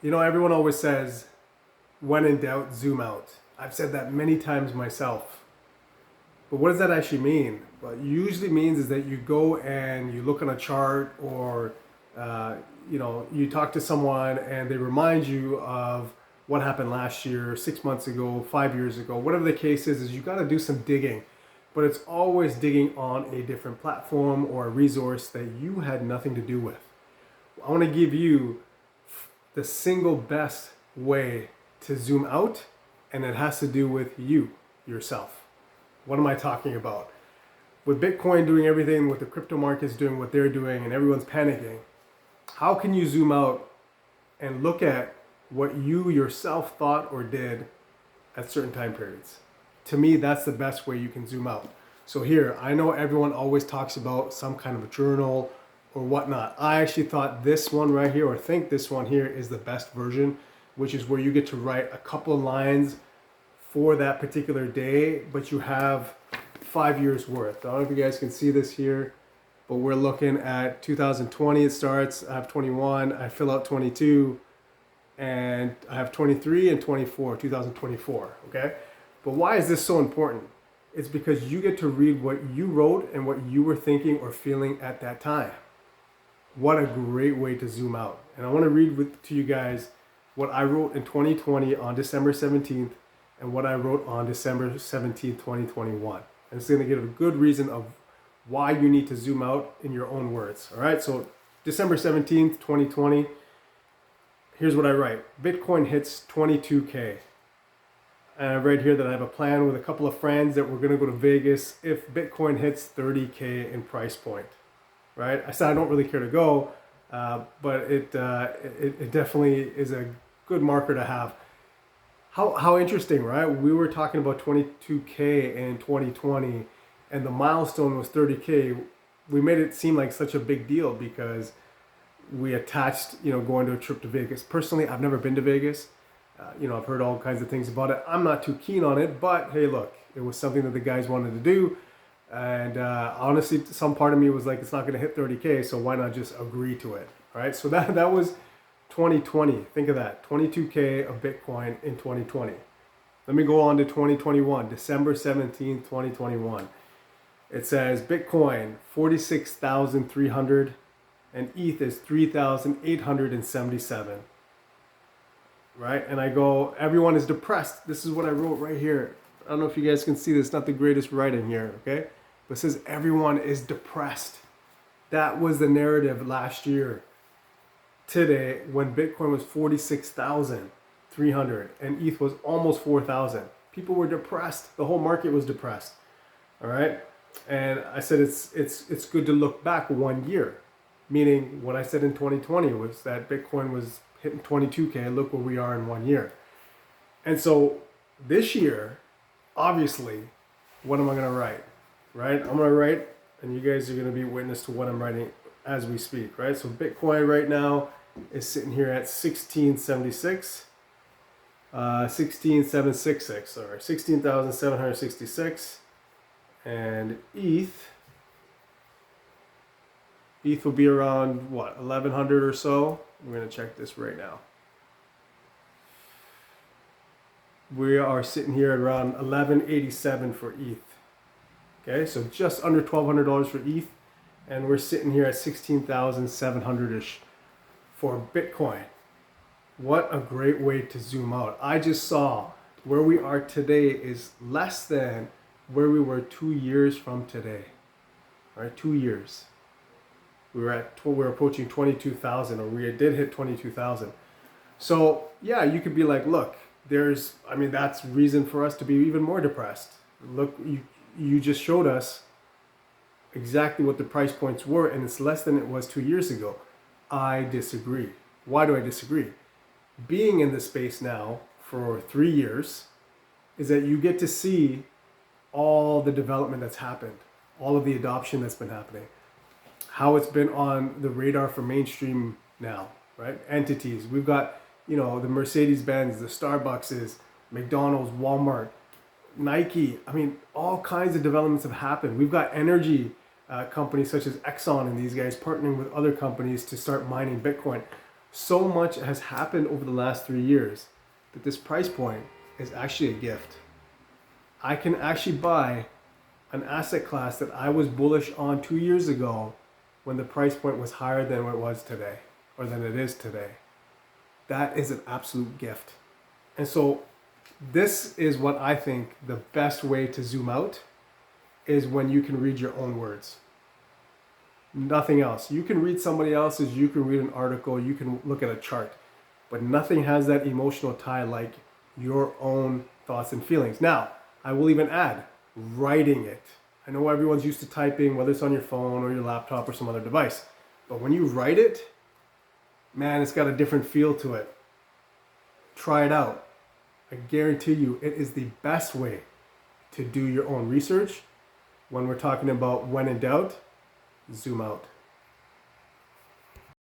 You know, everyone always says, when in doubt, zoom out. I've said that many times myself. But what does that actually mean? What it usually means is that you go and you look on a chart or, uh, you talk to someone and they remind you of what happened last year, 6 months ago, 5 years ago, whatever the case is you got to do some digging. But it's always digging on a different platform or a resource that you had nothing to do with. I want to give you the single best way to zoom out, and it has to do with you, yourself. What am I talking about? With Bitcoin doing everything, with the crypto markets doing what they're doing, and everyone's panicking, how can you zoom out and look at what you yourself thought or did at certain time periods? To me, that's the best way you can zoom out. So here, I know everyone always talks about some kind of a journal or whatnot. I actually thought this one right here, or think this one here, is the best version, which is where you get to write a couple of lines for that particular day, but you have 5 years worth. I don't know if you guys can see this here, but we're looking at 2020. It starts, I have 21, I fill out 22, and I have 23 and 24, 2024, okay? But why is this so important? It's because you get to read what you wrote and what you were thinking or feeling at that time. What a great way to zoom out. And I want to read to you guys what I wrote in 2020 on December 17th and what I wrote on December 17th, 2021. And it's going to give a good reason of why you need to zoom out in your own words. All right, so December 17th, 2020, here's what I write. Bitcoin hits 22K. And I read here that I have a plan with a couple of friends that we're going to go to Vegas if Bitcoin hits 30K in price point. Right? I said I don't really care to go, but it definitely is a good marker to have. How interesting, right? We were talking about 22K in 2020, and the milestone was 30K. We made it seem like such a big deal because we attached, going to a trip to Vegas. Personally, I've never been to Vegas. I've heard all kinds of things about it. I'm not too keen on it, but hey, look, it was something that the guys wanted to do. And honestly, some part of me was like, it's not going to hit 30K, so why not just agree to it, right? So that was 2020. Think of that, 22K of Bitcoin in 2020. Let me go on to 2021, December 17th, 2021. It says Bitcoin, 46,300, and ETH is 3,877, right? And I go, everyone is depressed. This is what I wrote right here. I don't know if you guys can see this, it's not the greatest writing here, okay? But it says everyone is depressed. That was the narrative last year. Today, when Bitcoin was 46,300 and ETH was almost 4,000, people were depressed. The whole market was depressed. All right, and I said it's good to look back 1 year, meaning what I said in 2020 was that Bitcoin was hitting 22K. Look where we are in 1 year, and so this year, obviously, what am I going to write? Right, I'm going to write, and you guys are going to be witness to what I'm writing as we speak. Right, so Bitcoin right now is sitting here at 1676, 16766, sorry, 16,766, and ETH will be around what, 1100 or so. We're going to check this right now. We are sitting here at around 1187 for ETH. Okay, so just under $1,200 for ETH, and we're sitting here at 16,700-ish for Bitcoin. What a great way to zoom out. I just saw where we are today is less than where we were 2 years from today. All right, 2 years. We were approaching 22,000, or we did hit 22,000. So yeah, you could be like, look, that's reason for us to be even more depressed. Look, you just showed us exactly what the price points were, and it's less than it was 2 years ago. I disagree. Why do I disagree? Being in this space now for 3 years is that you get to see all the development that's happened, all of the adoption that's been happening, how it's been on the radar for mainstream now, right? Entities. We've got, the Mercedes-Benz, the Starbuckses, McDonald's, Walmart, Nike. I mean, all kinds of developments have happened. We've got energy companies such as Exxon and these guys partnering with other companies to start mining Bitcoin. So much has happened over the last 3 years that this price point is actually a gift. I can actually buy an asset class that I was bullish on 2 years ago when the price point was higher than what it was today, or than it is today. That is an absolute gift. And so this is what I think the best way to zoom out is when you can read your own words. Nothing else. You can read somebody else's, you can read an article, you can look at a chart, but nothing has that emotional tie like your own thoughts and feelings. Now, I will even add writing it. I know everyone's used to typing, whether it's on your phone or your laptop or some other device, but when you write it, man, it's got a different feel to it. Try it out. I guarantee you it is the best way to do your own research. When we're talking about when in doubt, zoom out.